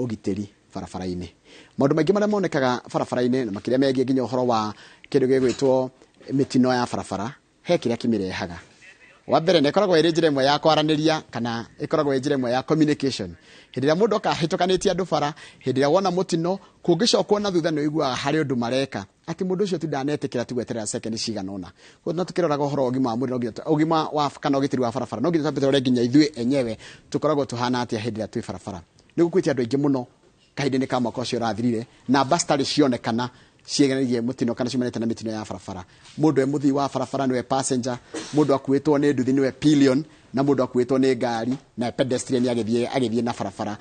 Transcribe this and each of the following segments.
ugitiri barabara-ini. Maundu maingi maria monekaga barabara-ini na makiria megie nginya uhoro wa kindu gigwitwo mitino ya barabara he kiria kimirehaga. Wa mbere ne koragwo iri njira imwe ya kwaraniria kana ikoragwo njira imwe ya communication. Hindi ya mundu akahitũkanĩtie andu bara, hindi ya wona mutino kungicokwo na thutha no igua hari undu mareka ati mundu ucio tu ndanetikira tu gweterera second cigana ona. Ko no tukiroraga uhoro ugima wa mwiri no ugima wa kana ugitiri wa barabara no nginya twambire nginya ithuĩ enyewe tukoragwo tuhana atia hindi ya twi barabara. Ni gukwĩtie andu aingĩ muno kahindi-inĩ ka mwaka ũcio ũrathirire na bastari cionekana ciegereirie mutino kana ciumanĩte na mitino ya barabara. Mundu muthii wa barabara niwe passenger, mundu akuĩtwo nĩ nduthi niwe pillion, na mundu akuĩtwo nĩ ngari na pedestrian agithie na barabara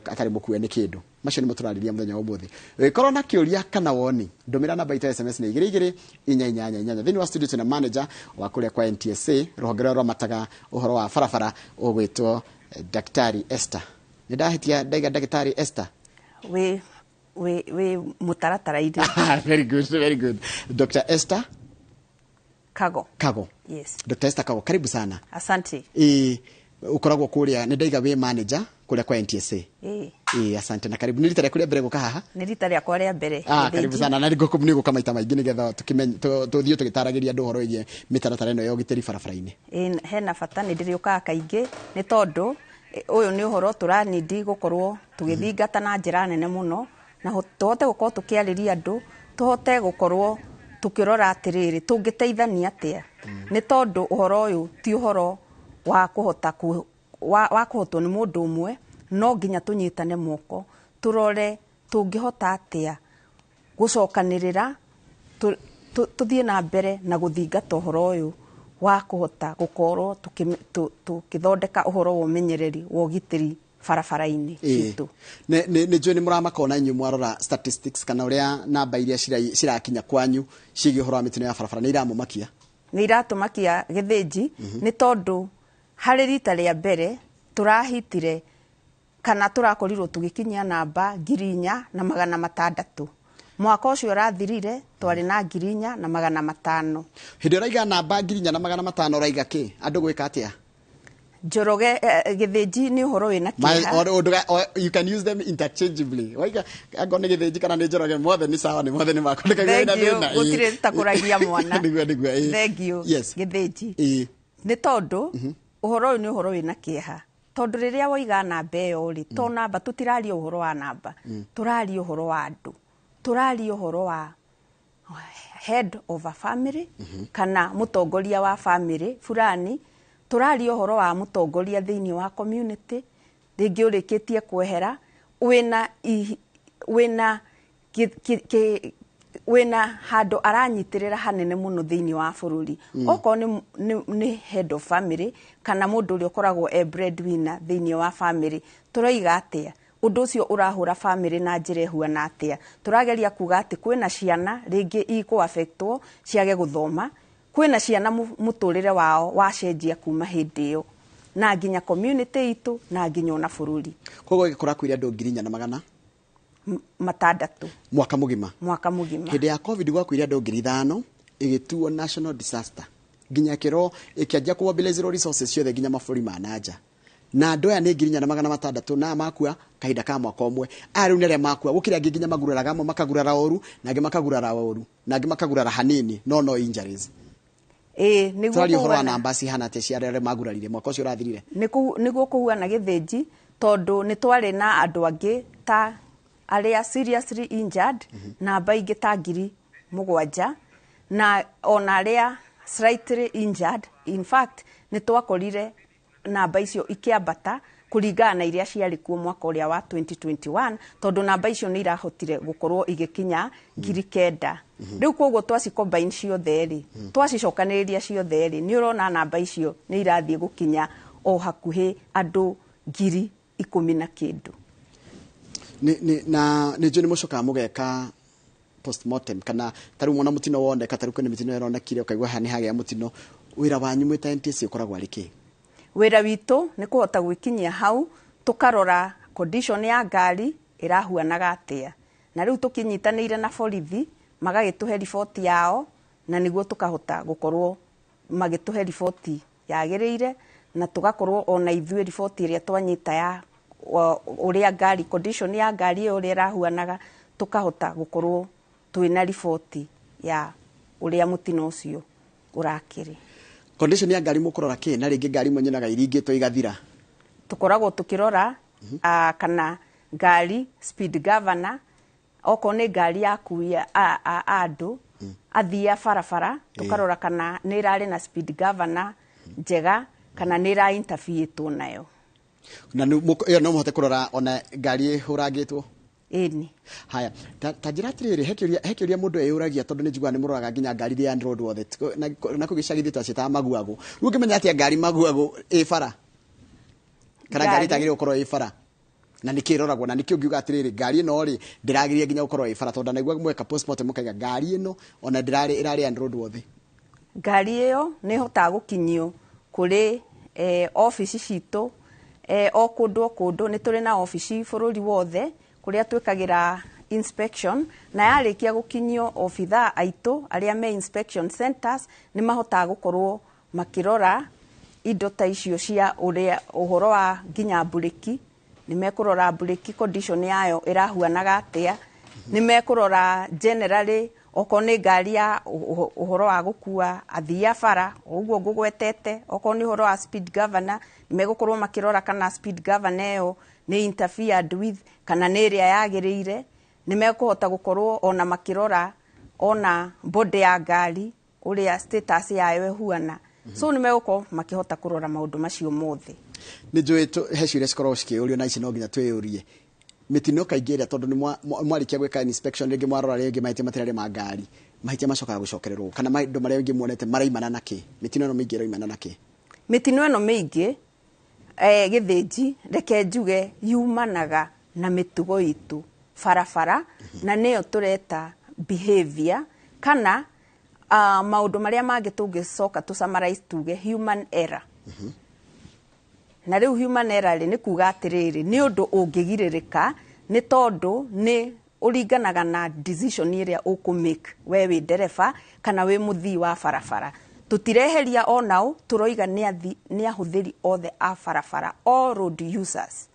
atari mukue nĩ kindu. Macio nĩ mũturarĩria mũthenya ũmũthĩ. Wĩkorwo na kĩũria kana woni ndũmĩra namba itũ SMS nĩ 22 thĩinĩ wa studio tuna manager wa kũrĩa kwa NTSA rũhonge rwa mataga ũhoro wa barabara ũgwĩtwo Daktari Esther. Nĩ ndahitia Daktari Esther. We mutaratara-ini. Very good. Dr. Esther Kago. Yes. Dr. Esther Kago, karibu sana. Asante. Ukoragwo kuria ni ndaiga we manager kuria kwa NTSA. Asante na karibu. Nilita kuria mbere guka haha. Nilita ria kuria mbere. Karibu sana na niko kumni guka maita maingi nigetha tuthio tugitaragiria andu horo igie mitaratara ino ya ugitiri barabara-ini. Hena bata ni ndiriuka kaingi ni tondu uyu ni uhoro turanidi gukorwo tugithingata na njira nene muno na tuhote gukorwo tukiariria andu tuhote gukorwo tukirora atiriri tungiteithania atia ni tondu uhoro uyu ti uhoro wa kuhota wa kuhotwo ni mundu umwe no nginya tunyitane moko turore tungihota atia gucokanirira tuthie na mbere na guthingata uhoro uyu wa kuhota gukorwo tukithondeka uhoro wa umenyereri wa ugitiri barabara-ini citu. Ni njui ni muramakona inyu mwarora statistics kana uria namba iria cirakinya kwanyu ciĩgiĩ uhoro wa mitino ya barabara ni iramumakia? Ni iratumakia githinji ni tondu hari rita ria mbere turahitire kana turakorirwo tugikinyia namba 4,600. Mwaka ucio urathirire twari na 4,500. Hindi uraiga namba 4,500 uraiga ki andu gwika atia? Njoroge githinji ni uhoro wina kiha. You can use them interchangeably. Waiga angone githinji kana ni njoroge mothe ni sawa ni mothe ni makondeka gina thina. Gutire takuragia mwana. Nigwa. Thank you. Yes. Githinji. Ni tondu uhoro uyu ni uhoro wina kiha. Tondu riria waiga namba iyo ri to namba tutiraria uhoro wa namba. Turaria uhoro wa andu. Turaria uhoro wa head of a family kana mutongoria wa family fulani. Turaria uhoro wa mutongoria thiini wa community ringi urikitie kwehera wina handu aranyitirira hanene muno thiini wa bururi oko ni head of family kana mundu uri ukoragwo breadwinner thiini wa family turaiga atia undu ucio urahura family na njira ihuana atia turageria kuga ati kwina ciana ringi iko affectwo ciage guthoma kwina ciana muturire wao wacenjia kuma hindi iyo na nginya community itu na nginya ona bururi kogo gikora kwire andu 4,600 mwaka mugima hindi ya covid gwakwire andu 5,000 igituo national disaster nginya kiro ikianjia ku mobilize resources ciothe nginya maburi ma nanja na andu aya ni 4,600 na makua kahinda ka mwaka umwe ariu nere makua gukira nginya maguraraga makagurara oru na ngi makagurara oru na ngi makagurara hanini no injuries. Niguo kuhuana namba cihana te ciarere magurarire mwaka ucio urathirire niguo kuhuana githinji tondu ni twari na andu angi ta aria seriously injured namba ingi ta 7,000 na ona aria slightly injured. In fact ni twakorire namba icio ikiambata kuringana na iria ciari kuo mwaka uria wa 2021 tondu namba icio ni irahotire gukorwo igikinya 9,000. Riu koguo twaci combine ciothe ri twacicokaniriria ciothe ri ni urona namba icio ni irathie gukinya o hakuhi andu 10,000 na kindu. Ni njuni mucoka mugeka postmortem kana taru mona mutino wonde kataru kwene mitino ironekire ukaigwa hani hage mutino wira wanyu mwita NTSA ukoragwa riki? Wira witu ni kuhota gwikinyia hau tukarora condition ya ngari irahuanaga atia na riu tukinyitanire na borithi magagituhe report yao na niguo tukahota gukorwo magituhe report yagiriire na tugakorwo ona ithuĩ report iria twanyita ya uria ngari condition ya ngari uria rahuanaga tukahota gukorwo twina riboti ya uria mutino ucio urakiri. Condition ya ngari mukurora ki na ringi ngari mwenyenaga iringitwo igathira? Tukoragwo tukirora kana ngari speed governor oko ni ngari ya kuia andu athia barabara tukarora kana ni irari na speed governor njega kana ni ira interfere nayo. Na yo no muhote kurora ona ngari huragitwo? Eni. Haya, ta njira atiriri hekiuria mundu eyuragia tondu ni njigua ni muroraga nginya ngari ria road wothe na kugicagithia twacita maguagu. Riu ngimenya atia ngari maguagu bara kana ngari tagire gukorwo bara na nikiroragwo na nikio ngiuga atiriri ngari ino ri ndiragiria nginya gukorwo bara tondu naigua mweka postmortem mukaiga ngari ino ona irari road wothe. Ngari iyo ni hota gukinyio kuri office citu o kundu ni turi na office bururi wothe kuria twikagira inspection na yarikia gukinyio ofitha aitu aria me inspection centers ni mahota gukorwo makirora indo ta icio cia uria uhoro wa nginya bureki ni mekurora bureki condition yayo irahuanaga atia ni mekurora generally oko ni ngari ya uhoro wa gukua athia bara uguo ngugwetete oko ni uhoro wa speed governor ni megukorwo makirora kana speed governor yo ni interfered with kana ni ria yagirire ni mekuhota gukorwo ona makirora ona body ya ngari uria status yayo ehuana. So ni megukorwo makihota kurora maundu macio mothe. Ni njui heciria cikorwo cikiurio na ici no nginya twiyurie mitino kaingiria tondu ni mwarikia gwika inspection ringi mwarora ringi mahitia matirari ma ngari mahitia macokaga gucokererwo kana maindo maria ingi muonete maraimana naki mitino no mingi roimana naki? Mitino eno mingi githinji reke njuge yumanaga na mitugo itu barabara na niyo tureta behavior kana maundu maria mangi tungicoka tu summarize tuge human error. Na riu human error ni kuga atiriri ni undu ungigiririka ni tondu ni uringanaga na decision iria ukumake we wi ndereba kana we muthii wa barabara. Tutireheria onao turoiga ni ahuthiri othe a barabara all road users.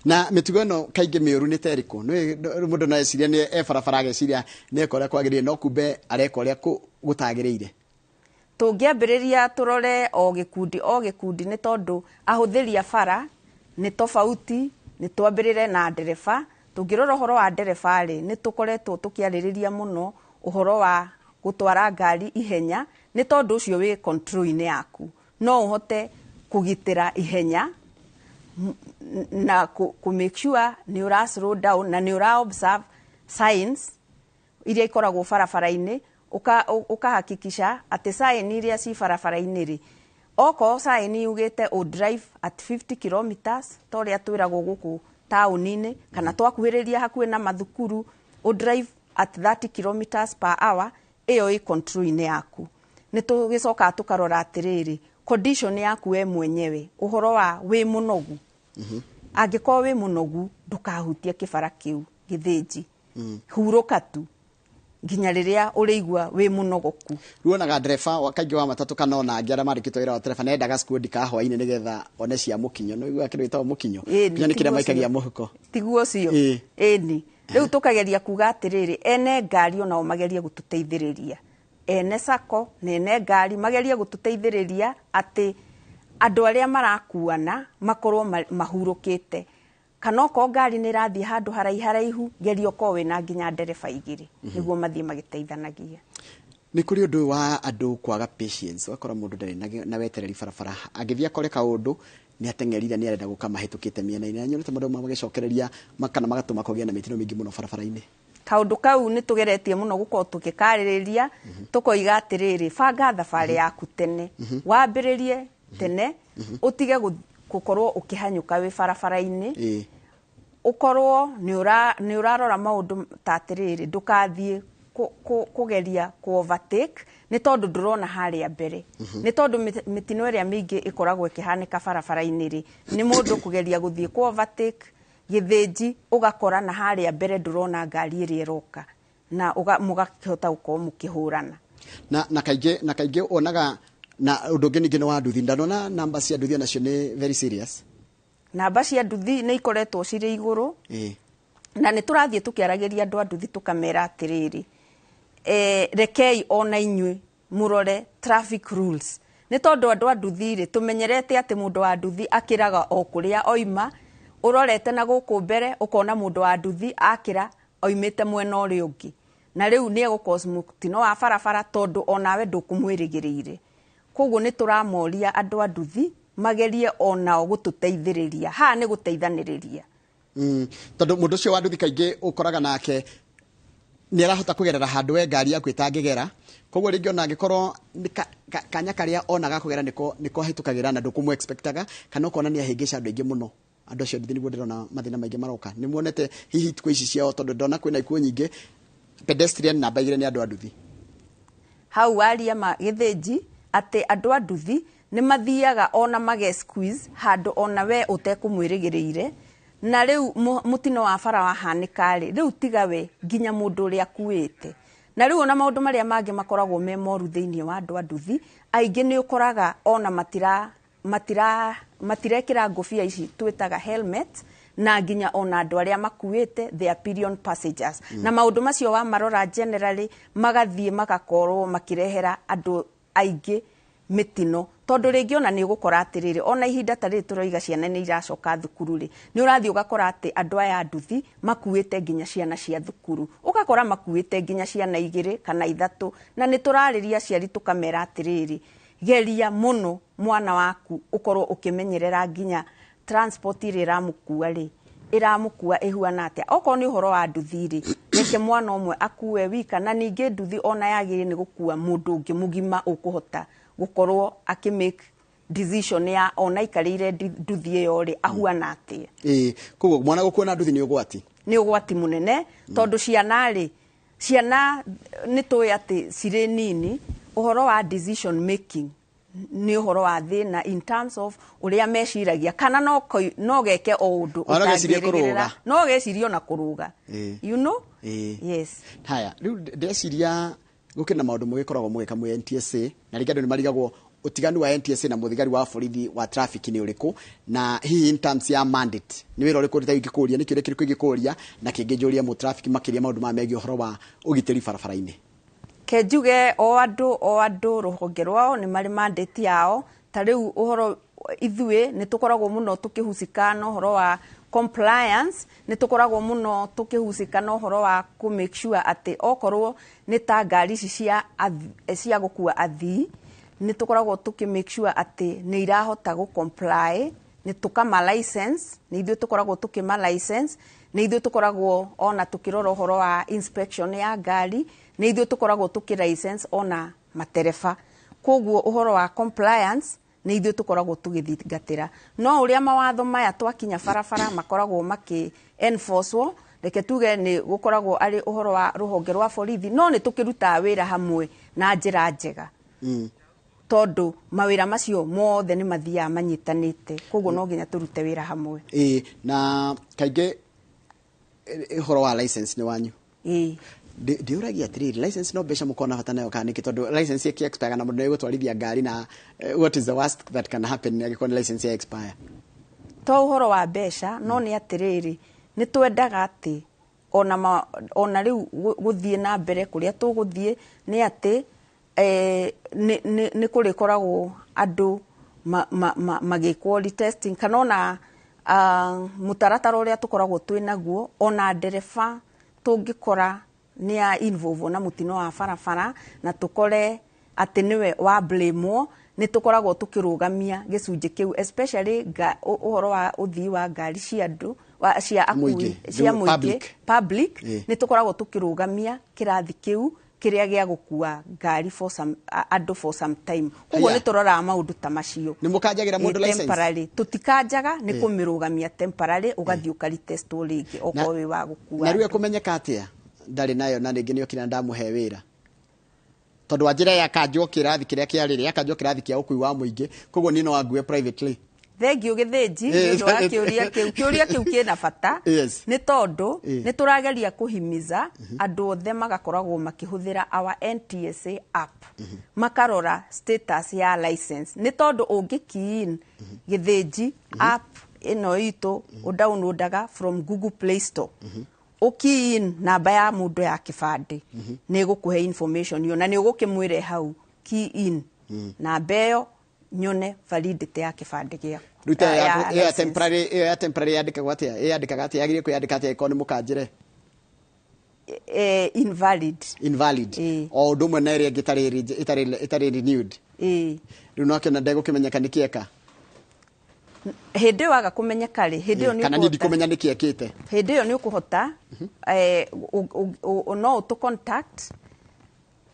Na mitugo eno kaingi miuru ni teriko no mundu no eciria ni barabara ageciria ni ekore kwagirire no kumbe arekoria gutagirire. Tungiambiriria turore o gikundi ni tondu ahuthiri a bara ni tofauti ni twambirire na ndereba. Tungirora uhoro wa ndereba ri ni tukoretwo tukiaririria muno uhoro wa gutwara ngari ihenya ni tondu ucio wi control ni yaku no uhote kugitira ihenya na ku make sure ni ura slow down na ni ura observe signs iria ikoragwo barabara-ini ukahakikisha ati sign iria ci barabara-ini ri oko sign yugite o drive at 50 kilometers toria twiragwo guku tauni-ini kana twakuhiriria hakuhi na mathukuru o drive at 30 kilometers per hour iyo i control ni yaku. Ni tugicoka tukarora atiriri condition yaku we mwenyewe uhoro wa wi munogu. Angiko wi munogu ndukahutie kibara kiu githinji. Huruka tu nginya riria urigwa wi munogoku. Ruonaga ndereba wakaingi wa matatu kana ona ngiara marikito ira ndereba nendaga squad ka hwaini nigetha one cia mukinyo no igwa kindu itawo mukinyo nginya nikira maikagia muhuko tiguo cio eni riu tukageria kuga atiriri ene ngari ona magerie gututeithiriria ene sako nene ngari magerie gututeithiriria ati andu aria marakuana makorwo mahurukite kana ko ngari ni rathie handu haraihu gerio ko we na nginya ndereba igiri niguo mathie magiteithanagia. Ni kuri undu wa andu kwaga patience wakora mundu ndari na wetereri barabara agithia kore kaundu ni atengerire ni arenda guka mahitukite miena-ini na nyonete mundu magicokereria makana magatuma kogia na mitino mingi muno barabara-ini. Kaundu kau ni tugeretie muno guko tukikariria tukoiga atiriri banga thabari yaku tene wambiririe tene utige gukorwo ukihanyuka wi barabara-ini ukorwo ni urarora maundu ta atiriri ndukathie kugeria ku overtake ni tondu ndurona haria mbere ni tondu mitino iria mingi ikoragwo ikihanika barabara-ini ri ni mundu kugeria guthie ku overtake githinji ugakora na haria mbere ndurona ngari iria iroka na mugakihota gukorwo mukihurana na kaingi onaga na undu ngi ningi no wa nduthi ndanona namba cia nduthi nacio ni very serious. namba cia nduthi nĩ ikoretwo cirĩ igũrũ na nĩ tũrathiĩ tũkĩaragĩria andũ a nduthi tũkamera atĩrĩrĩ rekei ona inyuĩ mũrore traffic rules nĩ tondũ andũ a nduthi rĩ tũmenyerete atĩ mũndũ wa nduthi akĩraga o kũrĩa oima ũrorete na gũkũ mbere ũkona mũndũ wa nduthi akĩra oimĩte mwena ũrĩa ũngĩ na rĩu nĩ egũcause mũtino wa barabara tondũ onawe ndũkũmwĩrĩgĩrĩire koguo nĩ tũramoria andũ a nduthi magerie onao gũtũteithĩrĩria haha nĩ gũteithanĩrĩria tondũ mũndũ ũcio wa nduthi kaingĩ ũkoraga nake nĩ arahota kũgerera handũ we ngari yaku ĩtangĩgera koguo rĩngĩ ona angĩkorwo kanya karĩa onaga kũgera nĩko hĩtũkagĩra na ndũkũmũ-expectaga kana ũkona nĩ ahĩngĩca andũ aingĩ mũno andũ acio nduthi nĩguo ndĩrona mathĩna maingĩ maroka nĩ muonete hihi thikũ ici ciao tondũ ndona kwĩna ikuũ nyingĩ pedestrian namba igĩrĩ nĩ andũ a nduthi hau waria gĩthĩnji atĩ andũ a nduthi nĩ mathiaga ona squeeze handũ ona we ũtekũmwĩrĩgĩrĩire na rĩu mũtino wa bara wahanĩka rĩ rĩu tiga we nginya mũndũ ũrĩa akuĩte na rĩu ona maũndũ marĩa mangĩ makoragwo me moru thĩinĩ wa andũ a nduthi aingĩ nĩ ũkoraga ona matirekĩra ngũbia ici twĩtaga helmet na nginya ona andũ arĩa makuĩte their pillion passengers na maũndũ macio wa marora generally magathiĩ magakorwo makĩrehera andũ aingĩ mĩtino tondũ rĩngĩ ona nĩ ũgũkora atĩrĩrĩ ona ihinda ta rĩrĩ tũroiga ciana nĩ iracoka thukuru rĩ nĩ ũrathiĩ ũgakora atĩ andũ aya a nduthi makuĩte nginya ciana cia thukuru ũgakora makuĩte nginya ciana 2 kana 3 na nĩ tũrarĩria aciari tũkamera atĩrĩrĩ geria mũno mwana waku ũkorwo ũkĩmenyerera nginya transport ĩrĩa ĩramũkua rĩ ĩramũkua ĩhuana atĩa okorwo nĩ ũhoro wa nduthi rĩ reke mwana ũmwe akue wika na ningĩ nduthi ona yagĩrĩire nĩ gũkua mũndũ ũngĩ mũgima ũkũhota gũkorwo akĩmake decision ya ona ikarĩire nduthi ĩyo rĩ ahuana atĩa koguo mwana gũkua na nduthi nĩ ũgwati mũnene tondũ ciana nĩ tũĩ atĩ cirĩ nini ũhoro wa decision making nĩ ũhoro wa thĩna in terms of ũrĩa meciragia kana no geke o ũndũ ũtangĩrĩgĩrĩra no gecirio na kũrũga you know yes haya rĩu ndeciria gũkĩna maũndũ mũgĩkoragwo mũgĩka mwĩ NTSA na rĩngĩ andũ nĩ marigagwo ũtiganu wa NTSA na mũthigari wa borithi wa traffic nĩ ũrĩkũ na hihi in terms ya mandate nĩ wĩra ũrĩkũ rĩta ingĩkũria nĩ kĩũria kĩrĩkũ ingĩkũria na kĩngĩnjũria mũ traffic makĩria maũndũ ma megiĩ ũhoro wa ũgitĩri barabara-inĩ kenjuge o andũ rũhonge rwao nĩ marĩ mandate yao ta rĩu ũhoro ithuĩ nĩ tũkoragwo mũno tũkĩhucika na ũhoro wa compliance nĩ tũkoragwo mũno tũkĩhucika na ũhoro wa ku make sure atĩ okorwo nĩ ta ngari ici cia gũkua athii nĩ tũkoragwo tũkĩ make sure atĩ nĩ irahota gũ comply nĩ tũkama license nĩ ithuĩ tũkoragwo tũkĩma license nĩ ithuĩ tũkoragwo ona tũkĩrora ũhoro wa inspection ya ngari nĩ ithuĩ tũkoragwo tũkĩ license ona matereba koguo ũhoro wa compliance nĩ ithuĩ tũkoragwo tũgĩthingatĩra no ũrĩa mawatho maya twakinya barabara makoragwo makĩ enforcewo reke tuge nĩ gũkoragwo arĩ ũhoro wa rũhonge rwa borithi no nĩ tũkĩrutaga wĩra hamwe na njĩra njega tondũ mawĩra macio mothe nĩ mathiaga manyitanĩte koguo no nginya tũrute wĩra hamwe na kaingĩ ũhoro wa license nĩ wanyu ndiũragia atĩrĩrĩ license no mbeca mũkona bata nayo kana nĩkĩ tondũ license yake expire na mũndũ nĩ gũtwarithia ngari na what is the worst that can happen angĩkorwo license ya expire to ũhoro wa mbeca no nĩ atĩrĩrĩ nĩ twendaga atĩ ona rĩu gũthiĩ na mbere kũrĩa tũgũthiĩ nĩ atĩ nĩ kũrĩkoragwo andũ magĩkwo retesting kana ona mũtaratara ũrĩa tũkoragwo twĩnaguo ona ndereba tũngĩkora nĩ ya involve na mũtino wa barabara na tũkore atĩ nĩwe wa blame nĩ tũkoragwo tũkĩrũgamia gĩcunjĩ kĩu especially ũhoro wa ũthii wa ngari cia andũ cia akui cia mũingĩ public nĩ tũkoragwo tũkĩrũgamia kĩrathi kĩu kĩrĩa gĩa gũkua ngari andũ for some time koguo nĩ tũroraga maũndũ ta macio nĩ mũkanjagĩra mũndũ license temporary tũtikanjaga nĩ kũmĩrũgamia temporary ũgathiĩ ũkaritestwo rĩngĩ okorwo wĩ wa gũkua na rĩu kũmenyeka atĩa ndarĩ nayo na rĩngĩ nĩ okĩra ndamũhe wĩra tondũ njĩra ya kanjwo kĩrathi kĩrĩa kĩarĩrĩ akanjwo kĩrathi kĩa ũkui wa mũingĩ koguo niĩ no wangue privately thengiũ gĩthĩnji nĩ ũndũ wa kĩũria kĩu kĩna bata nĩ tondũ nĩ tũrageria kũhimiza andũ othe magakoragwo makĩhũthĩra our NTSA app makarora status ya license nĩ tondũ ũngĩ key in gĩthĩnji app ino itu downloadaga from Google Play Store. Key in namba ya mundu ya kibande ni gukuhe information yo na ni ugukimwire hau key in namba yo nyone validity ya kibande gia ruta ya temporary yandika gwatia yandika gati yagire kuyandika ati iko ni mukanjire invalid o ndumwe na area gitari renewed riu no kena ndego kimenyeka nikieka hende waga kumenyeka ri hende ni kana ni kumenya nikiekite hende yo ni ukuhota no to contact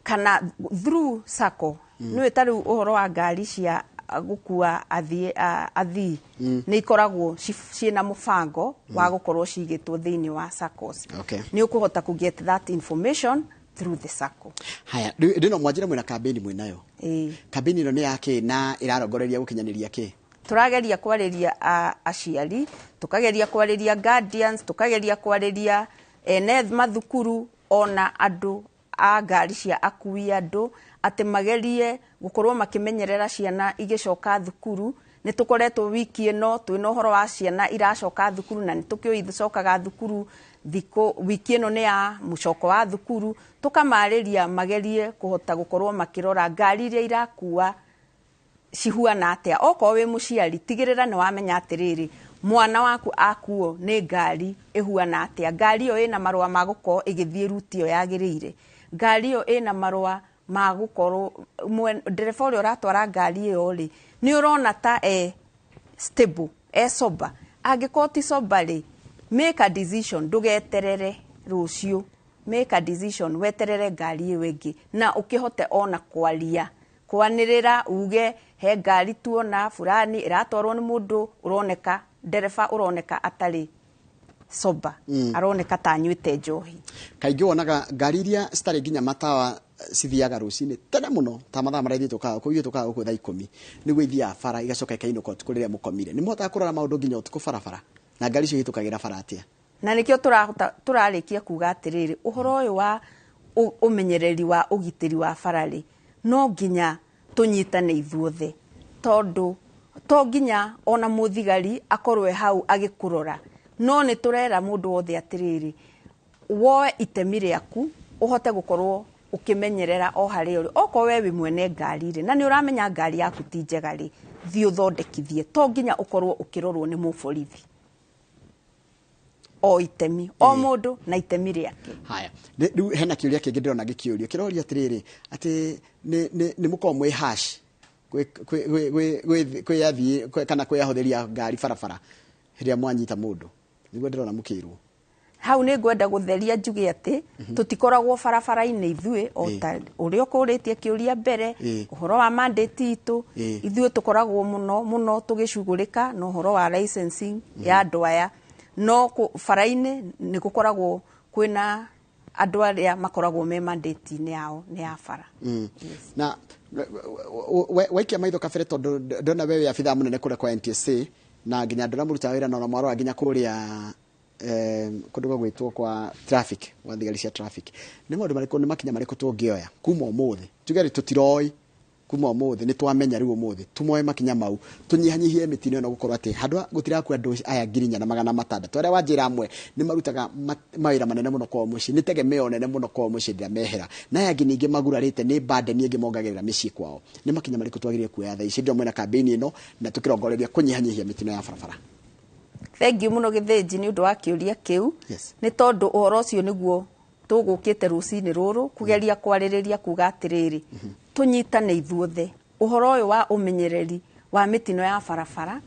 kana through sacco ni wetari uhoro wa ngari cia gukua athii ni ikoragwo ciina mubango wa gukorwo cigitwo thiini wa saccos ni ukuhota ku get that information through the sacco. Haya ndino mwanjira mwina campaign mwinayo campaign ino ni yake na irarongoreria gukinyaniria ki turageria kwariria aciari tukageria kwariria guardians tukageria kwariria ene mathukuru ona andu a ngari cia akui andu ati magerie gukorwo makimenyerera ciana igicoka thukuru ni tukoretwo wiki ino twina uhoro wa ciana iracoka thukuru na ni tukio ithicokaga thukuru thiko wiki ino ni ya mucoko wa thukuru tukamariria magerie kuhota gukorwo makirora ngari iria irakua cihuana atia oko we muciari tigirira ni wamenya atiriri mwana waku akuo ni ngari ihuana atia ngari yo ina marua maguko igithie ruti yo yagirire ngari yo ina marua magukorwo ndereba uri uratwara ngari iyo ri ni urona ta stable sober agikoti sober ri make a decision ndugeterere rucio make a decision weterere ngari iyo ingi na ukihote ona kwanirira uge he ngari tuona fulani iratwarwo ni mundu uroneka ndereba uroneka atari sober aroneka tanywite njohi kaingi wonaga ngari iria citari nginya matawa cithiaga rucini tene muno ta mathaa maraithi tukaga kuithie tukaga guku thaa 10 niguo ithia bara igacoka ikainuka utuku riria mukomire ni muhota kurora maundu nginya utuku barabara na ngari cio hitukagira bara atia na nikio turarikia kuga atiriri uhoro uyu wa umenyereri wa ugitiri wa barari no nginya tunyitane ithuothe tondu to nginya ona muthigari akorwe hau agikurora no ni turera mundu wothe atiriri woe itemi riaku uhote gukorwo ukimenyerera o hari uri oko wewe mwene ngari ri na ni uramenya ngari yaku ti njega ri thi uthondekithie to nginya ukorwo ukirorwo ni muborithi o itemi o mundu na itemi riake. Haya riu hena kiuria kingi ndirona gikiurio kiroria atiriri ati ni muko mwe hash kwe yathi kana kwe yahuthiria ngari barabara hiria mwanyita mundu niguo ndirona mukirwo hau ni ngwenda gutheria njuge ati tutikoragwo barabara-ini ithue o ta uria ukuritie kiuria mbere uhoro wa mandate itu ithue tukoragwo muno tugicugurika no uhoro wa licensing ya andu aya no bara-ini ni gukoragwo kwina andu aria makoragwo me mandate ni yao ni ya bara na waikia maitho kabere tondu ndona wewe afitha munene kure kwa NTSA na nginya ndona muruta wira na mwaro nginya kuria kundu gwitwo kwa traffic wa thigari cia traffic ni maundu mariko ni makinya mariko tungioya kuma umuthi tugeri tutiroi kuma umuthi ni twamenya riu umuthi tumoe makinya mau tunyihanyihie mitino no gukorwo ati handwa gutiraku andu aya ngirinya na magana matandatu aria wanjira amwe ni marutaga mawira manene muno kwa muci ni tegemeo nene muno kwa muci ndia mehera na ya ngingi magurarite ni bande ni ngi mongagirira mici kwao ni makinya mariko twagirie kuoya tha ici ndio mwena campaign ino na tukirongoreria kunyihanyihia mitino ya barabara. Thank you muno githinji ni undu wa kiuria kiu ni tondu uhoro ucio niguo tugukite rucini ruru kugeria kwaririria kuga atiriri tunyitane ithuothe uhoro uyu wa umenyereri wa mitino ya barabara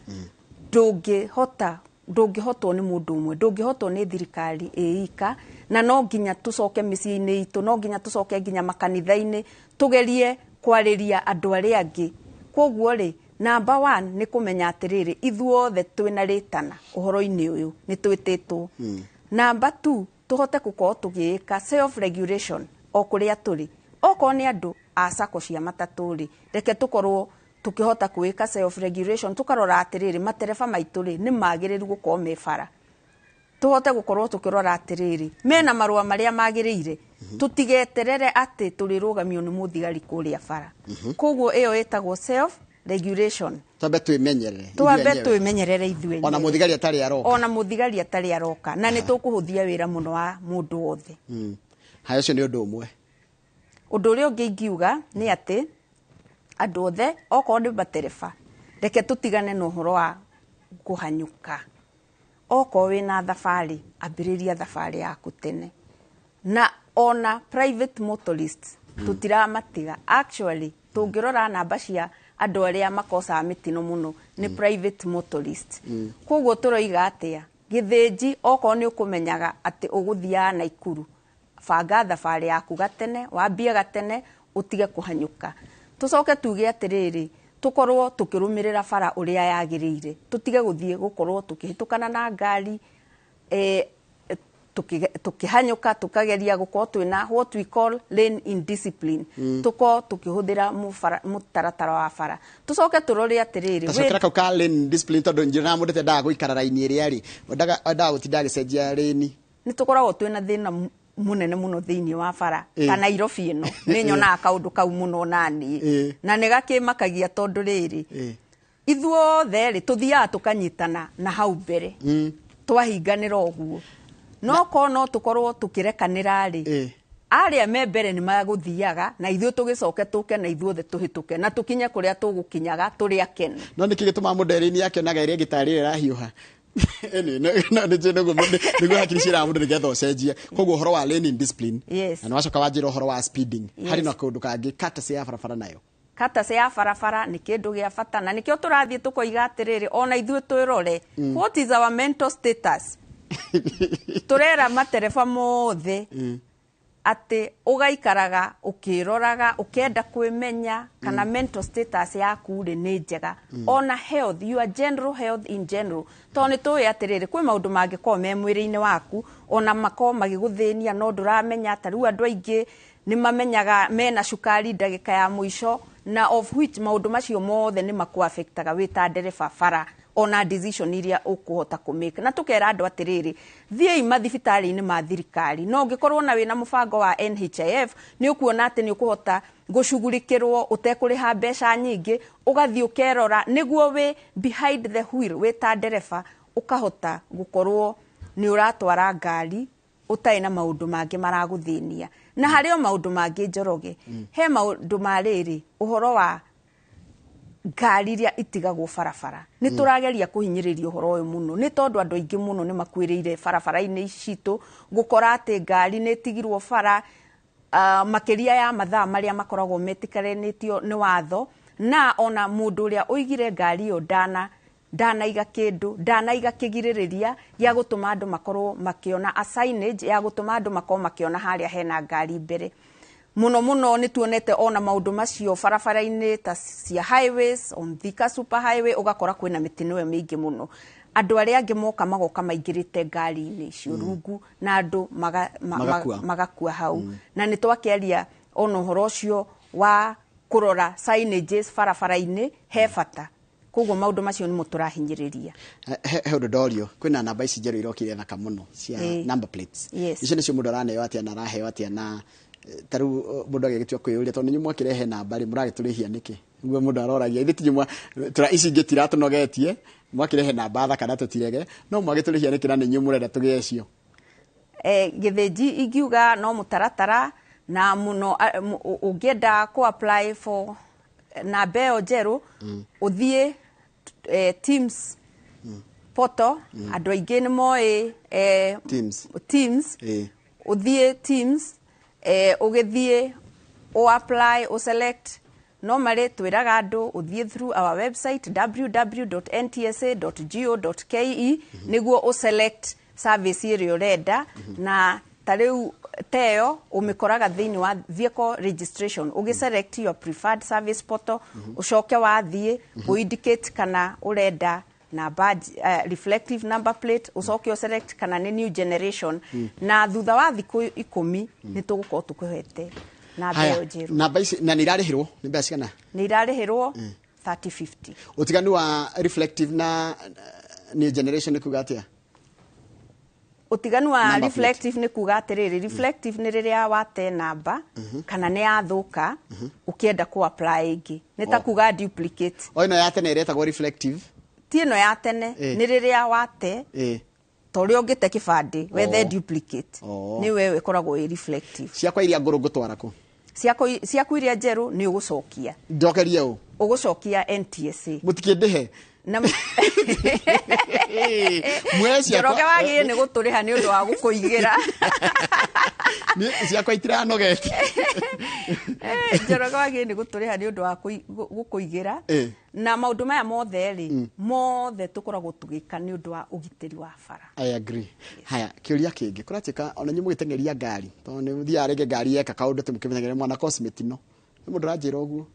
ndungihotwo ni mundu umwe ndungihotwo ni thirikari iika na no nginya tucoke micii-ini itu no nginya tucoke nginya makanitha-ini tugerie kwariria andu aria angi koguo ri number 1 ni kumenya atiriri ithuothe twina ritana uhoro-ini uyu ni twititwo number 2 tuhote gukorwo tugiika self regulation o kuria turi oko ni andu a sako cia mataturi reke tukorwo tukihota kuika self regulation tukarora atiriri matereba maituri ni magiriru gukorwo me bara tuhote gukorwo tukirora atiriri mena marua maria magirire tutigeterere ati turirugamio ni muthigari kuria bara koguo iyo etagwo self regulation Twambe twimenyerere. Twimenyerere ithuĩ. Ona muthigari atari aroka. Ona muthigari atari aroka. Na nitukuhuthia wira muno wa mundu wothe. Hayo cio ni undu umwe. Undu uria ungi ingiuga ni ati andu othe okorwo ni matereba reke tutigane na uhoro wa kuhanyuka. Okorwo wina thabari ambiriria thabari yaku tene. Na ona private motorists tutiramatiga. Actually tungirora namba cia andu aria makosa mitino muno ni private motorists. Koguo turoiga atia githinji okorwo ni ukumenyaga ati uguthia na Ikuru banga thabari yaku gatene wambie gatene utige kuhanyuka. Tucoke tuge atiriri tukorwo tukirumirira bara uria yagirire tutige guthie gukorwo tukihitukana na ngari tukihanyuka tukageria gukorwo twina what we call lane indiscipline. Tuko tukihuthira mutaratara wa bara. Tucoke turore atiriri tacokera kau ka lane indiscipline tondu njira mundu te ndaga guikara raini iria ri ndaga gutinda gicenjia reni. Ni tukoragwo twina thina munene muno thiini wa bara ta Nairobi ino ni nyona kaundu kau muno nani na nigakimakagia tondu riri ithuothe ri tuthia tukanyitana na hau mbere twahinganira oguo no kono tukorwo tukirekanira ri aria me mbere ni maguthiaga na ithuĩ tugicoke tuke na ithuothe tuhituke na tukinye kuria tugukinyaga turi akene. No niki gituma mundereni yake naga iria gitari rahiuha no niguo hakiri cira mundu nigetha ucenjie koguo horo wa lane indiscipline na no wacoka wanjira horo wa speeding hari na kundu kangi courtesy ya barabara nayo. Courtesy ya barabara ni kindu gia bata na nikio turathie tukoiga atiriri ona ithuĩ twirore what is our mental status. Turera matereba mothe ati ugaikaraga ukiroraga ukenda kwimenya kana mental status yaku ri ni njega ona health your general health in general toni tuwe atiriri kwi maundu mangiko me mwiri-ini waku ona mako magiguthinia no nduramenya tariu andu aingi ni mamenyaga mena cukari ndagika ya muico na of which maundu macio mothe ni maku affectaga wita ndereba bara ona decision iria ukuhota kumake na tukera andu atiriri thiei mathibitari-ini ma thirikari no ngikorwo na wina mubango wa NHIF ni ukuona ati ni ukuhota gucugurikirwo utekuriha mbeca nyingi ugathii ukerora niguo we behind the wheel wita ndereba ukahota gukorwo ni uratwara ngari utai na maundu mangi maraguthinia na hario maundu mangi njoroge he maundu mariri uhoro wa ngari iria itigagwo barabara ni turageria kuhinyiriria uhoro uyu muno ni tondu andu aingi muno ni makwirire barabara-ini citu gukora ati ngari ni tigirwo bara makiria ya mathaa maria makoragwo metikaranitio ni watho na ona mundu uria uigire ngari yo ndanaiga kindu ndanaiga kigiririria ya gutuma andu makorwo makiona a signage ya gutuma andu makorwo makiona haria hena ngari mbere muno ni tuonete ona maundu macio barabara-ini ta cia highways on Thika super highway ugakora kwina mitino ya mingi muno andu aria angi moka magoka maingirite ngari-ini cio rungu na andu magakua hau na ni twakiaria ona uhoro ucio wa kurora signages barabara-ini he bata koguo maundu macio ni muturahinyiriria he undu ndorio kwina namba ici njeru irokire thaka muno cia number plates icio nicio mundu araneyo atia na araheo atia na taru mundu agigitwa kwiyuria tondu nyumwa kirehe namba ri muragiturihia niki niguo mundu aroragia ithi nyumwa tura ici ngitira tunogetie mwakirehe namba thaka na tutirege no mwagiturihia niki na ninyu murenda tugie cio githinji ingiuga no mutaratara na muno ungienda ku apply for na beo jeru uthie Teams portal andu aingi ni moi Teams uthie Teams ugithie o apply o select normally twiraga andu uthie through our website www.ntsa.go.ke niguo o select service iria urenda na tariu teo umikoraga thiini wa vehicle registration ugiselect your preferred service portal ucoke wathie uindicate kana urenda na badge reflective number plate ucoke o select kana ni new generation na thutha wa thiku 10 ni tugukorwo tukuhete na beo jeru na baisi na nirarihirwo ni mbeca kana nirarihirwo 3050 utiganu wa reflective na new generation kugatia utiganu wa reflective ni kuga atiriri reflective ni riria wate namba kana ni yathuka ukienda ku apply ingi ni ta kuga duplicate ino ya tene iretagwo reflective ti ino ya tene ni riria wate tori ungite kibandi wethe duplicate ni wewe koragwo i reflective ciakwa iria nguru gutwara ku ciaku iria njeru ni ugucokia ndokerie u ugucokia NTSA mutikindihe na mwezi Njoroge wagie ni guturiha ni undu wa gukuigira ni ciakwa itiranogete Njoroge wagie ni guturiha ni undu wa gukuigira na maundu maya mothe ri mothe tukoragwo tugika ni undu wa ugitiri wa bara. I agree. Haya kiuria kingi kuratika ona nyimu gitengeria ngari to ni thia rege ngari yeka kaundu tumukimenya mwana cosmetino ni mundu ranjira uguo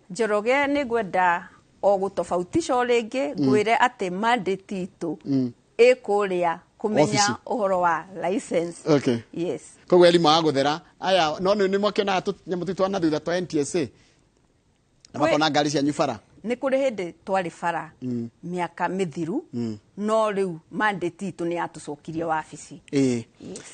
Njoroge ni gwenda o gutofautisha ringi ngwire ati mandate itu ikuria kumenya uhoro wa license. Okay. Yes. Koguo elimu aguthera aya no ni mwakena nyamu twana thutha twa NTSA na makona ngari cia nyubara ni kuri hindi twari bara miaka mithiru no riu mandate itu ni atucokirie wabici.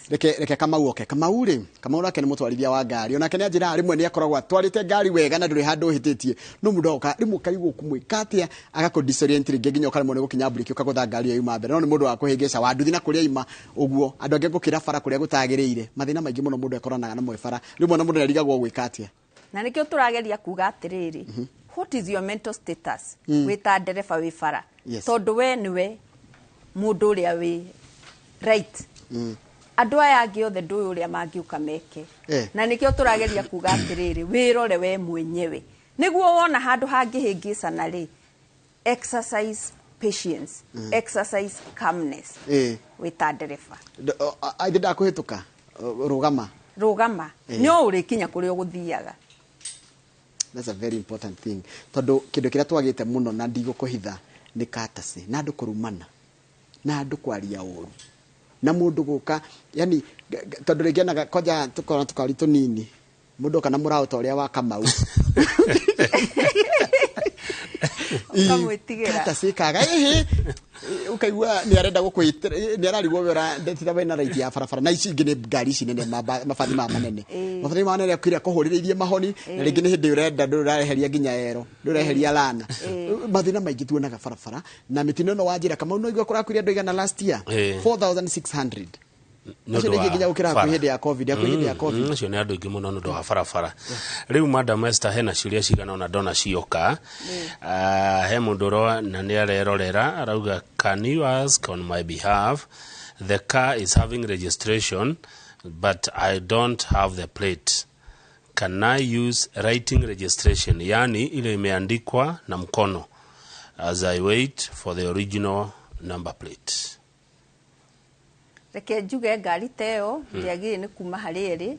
Reke Kamau oke Kamau ri Kamau rake ni mutwarithia wa ngari ona kene njira rimwe ni akoragwa twarite ngari wega na nduri handu hititie no mundu oka rimwe kaigu kumwikatia agako disorient ringi nginya ukarimo ni gukinya break ukagutha ngari yo ima mbere no ni mundu wa kuhingica wanduthi na kuria ima uguo andu ange gukira bara kuria gutagiriire mathina maingi muno mundu ekoranaga na mwe bara rimwe na mundu nerigagwo gwikatia na nikio turageria kuga atiriri what is your mental status wita ndereba wi bara tondu we niwe mundu uria wi right andu aya angi othe ndu uria mangiuka meke na nikio turageria kuga atiriri wirore we mwenyewe niguo wona handu hangihingicana ri exercise patience exercise calmness wita ndereba aithida kuhituka rugama nyo uri kinya kuri uguthiaga. That's a very important thing. Tondu kindu kiria twagite muno na ndigukũhitha ni katasi na andu kurumana na andu kwaria uru na mundu guka yani tondu rigenaga koja tukora tukari tunini mundu kana murao toria wa Kamau ukamwitigira katasi kaga ukaigua ni arenda gukwitira ni ararigwo wera ndetira bena right ya farafara na ici ngine ngari ici nene mafathi ma manene mafathi ma manene akira kuhurireirie mahoni na ringi ni hindi urenda nduraheria nginya ero nduraheria lana mathina maingi tuonaga farafara na mitino no wanjira Kamau no igwa kurakuria ndoiga na last year 4600 Ndio nginya ukira ku hindi ya covid ya covid cio ni andu ingi muno ndo wa farafara riu Madam Esther hena ciuria cigana ona dona cioka he mundu ro na ni arerorera arauga can you ask on my behalf the car is having registration but I don't have the plate can I use writing registration yani ile imeandikwa na mkono as I wait for the original number plate. Reke njuge ngari teo ndiagire ni kuma hari eri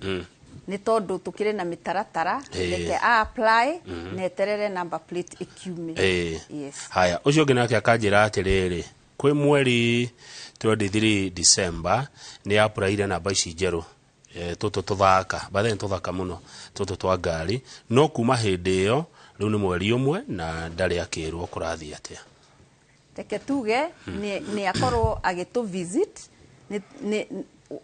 ni tondu tukire na mitaratara reke apply neterere number plate ikiume. Yes. Haya ucio ngina kia kanjira atiriri kwi mweri 23 December ni apply ile namba ici njeru tutu tuthaka bathe tuthaka muno tutu twa ngari no kuma hindi iyo riu ni mweri umwe na ndari akirwo kurathi atia. Reke tuge ni akorwo agitu visit ni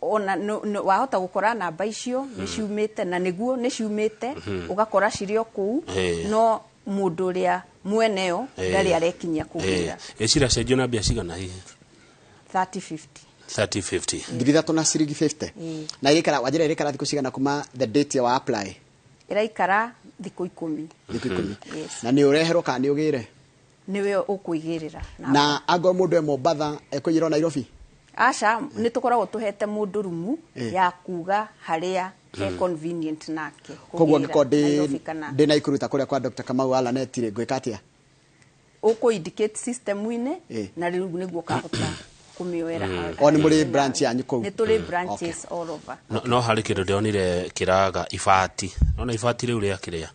ona wahota gukora namba icio ni ciumite na niguo ni ciumite ugakora cirio kuu no mundu ria mweneo ndari arekinya kugira ecira cenjio na biaciga na hihi 30-50 ngirithatu na ciringi 50 na ikara wajira ikara thiku cigana kuma the date wa apply iraikara thiku 10 na ni ureherwo ka ni ugire niwe ukuigirira na ago mundu e Mombatha ekuyira Nairobi Asha ni tukoragwo tuhete mundu rumu ya kuga haria he convenient nake koguo ngikodi ndina ikuruta kuria kwa Dr. Kamau ala netire gwikatia uko indicate system wine na riu niguo kahota kumiwera oni muri branch yanyu kou ni tuli branches all over no hari kindu ndionire kiraga ifati nona ifati riu ria kiria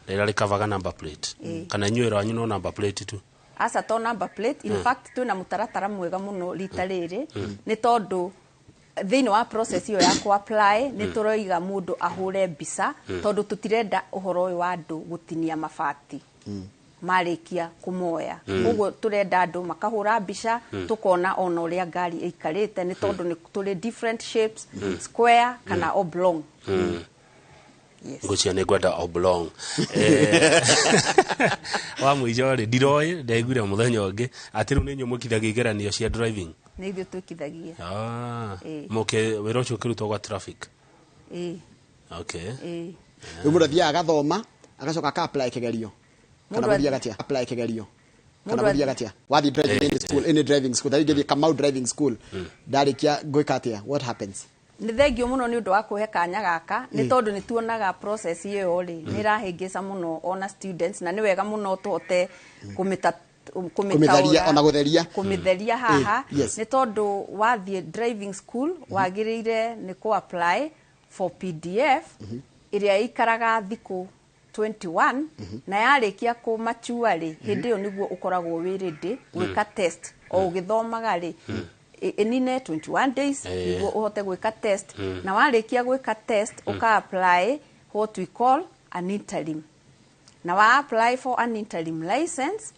rira rikavaga number plate kana nywero anyu no number plate tu asa to number plate in fact tu na mutaratara mwega muno rita riri ni tondu thini wa process yo ya ku apply ni turoiga mundu ahure mbica tondu tutirenda uhoro wa andu gutinia mabati marikia kumoya ugo turenda andu makahura mbica tukona ona uria ngari ikarite ni tondu ni tuli different shapes square kana oblong. Yes. Ngocia ne gwenda oblong. Wa muijore diroi ndaigure muthenya ungi ati riu ni nyumukithagia igeranio cia driving. Ni ithu twikithagia. Moke wira ucio kirutwo gwa traffic. Okay. Mundu athia agathoma agacoka aka apply kigerio. Kana muthia gatia apply kigerio. Kana muthia gatia wathi driving school in driving school thari ngithi Kamau driving school ndarikia gwika atia what happens? Ni thengio muno ni undu wa kuhe kanya gaka ni tondu ni tuonaga process iyo ri ni rahingisa muno ona students na ni wega muno tuhote kumitheria ona gutheria kumitheria haha ni tondu wathie driving school wagirire ni ku apply for PDF iria ikaraga thiku 21 na yarikia ku mature ri hindi yo niguo ukoragwo wirindi gwika test o ugithomaga ri inine 21 days niguo uhote gwika test na warikia gwika test uka apply what we call an interim na wa apply for an interim license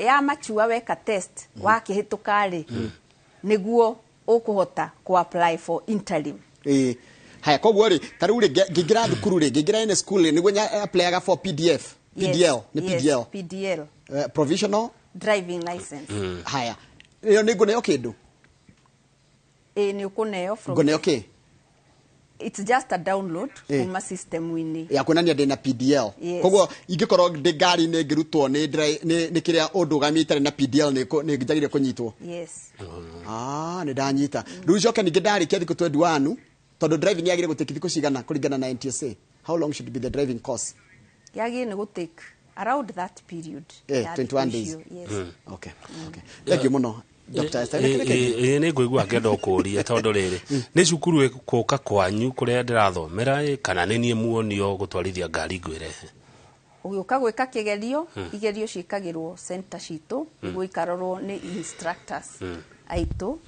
ya mature weka test wakihituka ri niguo ukuhota ku apply for interim. Haya koguo ri taru ri ngingira thukuru ri ngingira in school niguo nya apply for PDF PDL ni PDL PDL provisional driving license. Haya iyo ni nguneyo kindu ni ukuneyo from nguneyo ki it's just a download kuma system wini ya kunania ndina PDL koguo ingikorwo ndi ngari ni ngirutwo ni kiria undugamite na PDL ni ngijagire kunyitwo. Yes. Ni ndanyita riu coke ningi ndarikia thiku 21 tondu driving yagire guteki thiku cigana kuringana na NTSA. How long should be the driving course? Yagire ni gutake around that period. 21 days. Yes. Okay. Thank you muno Dr. Esther. Ni ngwigua ngenda kuria tondu riri ni cukuru kuka kwanyu kuria ndirathomera kana ni nie muonio gutwarithia ngari ngwirehe ugiuka gwika kigerio igerio cikagirwo center citu niguo ikarorwo ni instructors aitu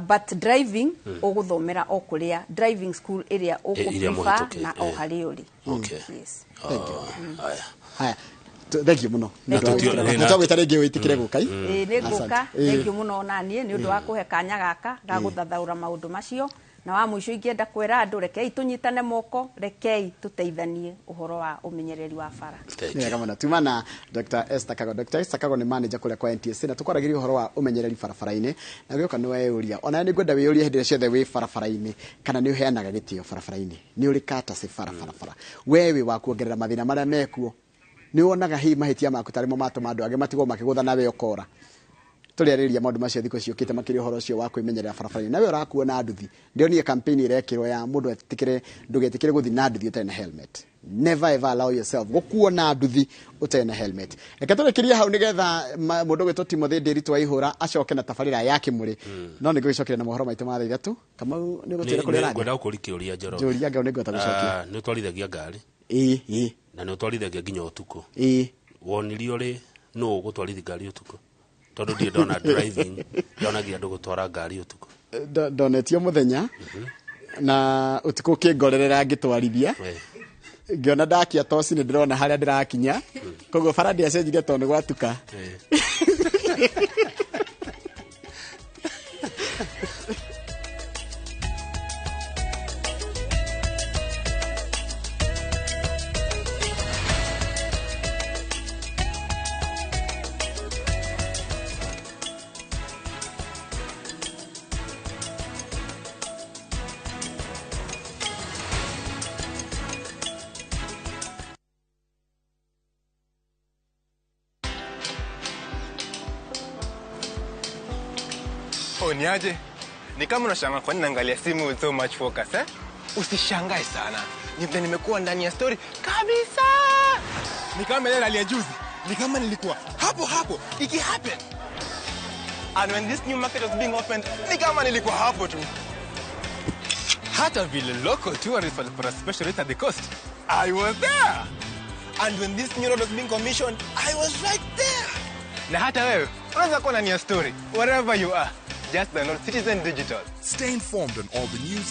but driving uguthomera o kuria driving school area ukufa na o hari uri. Okay. Yes. Thank you. Haya thank you muno nitagwitarenge witikire gukai ni guka thank you muno nanie ni undu wa kuhe kanya gaka ga guthathaura maundu macio na wa mwisho ingienda kwera andu rekei tunyitane moko rekei tuteithanie uhoro wa umenyereri wa bara. Kama na tumana Dr. Esther Kago. Dr. Esther Kago ni manager kule kwa NTSA na tukwaragiria uhoro wa umenyereri barabara-ini na gioka ni weyuria ona ni gwenda weyuria hindi ciothe wi barabara-ini kana ni uheanaga gitio barabara-ini ni uri kata se barabara wewe wa kuongerera mathina maria mekuo ni wonaga hi mahitia maku tarimo matuma andu age matigo makigutha nawe okora turiariria maundu macio thiko ciukite makiri uhoro cio wa kwimenyerera barabara-ini nawe urakuona nduthi ndio ni campaign irekirwo ya mundu etikire ndugetikire guthi na nduthi utena helmet. Never ever allow yourself gukuona nduthi utena helmet. Ekaturikiria hau nigetha mundu gwetwo Timothy Ndiritu aihura acoke na tabarira yake muri no ni gwicokera na mohoro maitu ma thaa ithatu kama ni gutira kuri rangi ngwenda ukurikia uria njoro njoria ngao ni ngweta gucokia ni utwarithagia ngari na ni utwarithagia nginya utuku wonirio ri no gutwarithia ngari utuku tondu ndi ndona driving ndonagia andu gutwara ngari utuku ndonetio muthenya na utuku kingorerera ngitwarithia ngiona ndakia toci ni ndirona haria ndirakinya koguo barandi acenjire tondu gwatuka Niaje? Ni kama unashangaa kwa nini naangalia simu with so much focus Usishangae sana. Nimekuwa ndani ya story kabisa. Ni kama ile hali ya juzi. Ni kama nilikuwa hapo iki happen. And when this new market was being opened, ni kama nilikuwa hapo tu. Hata vile local tourists for a special rate at the coast, I was there. And when this new road was being commissioned, I was right there. Na hata wewe, unaweza kuwa ndani ya story wherever you are. Just download Citizen Digital. Stay informed on all the news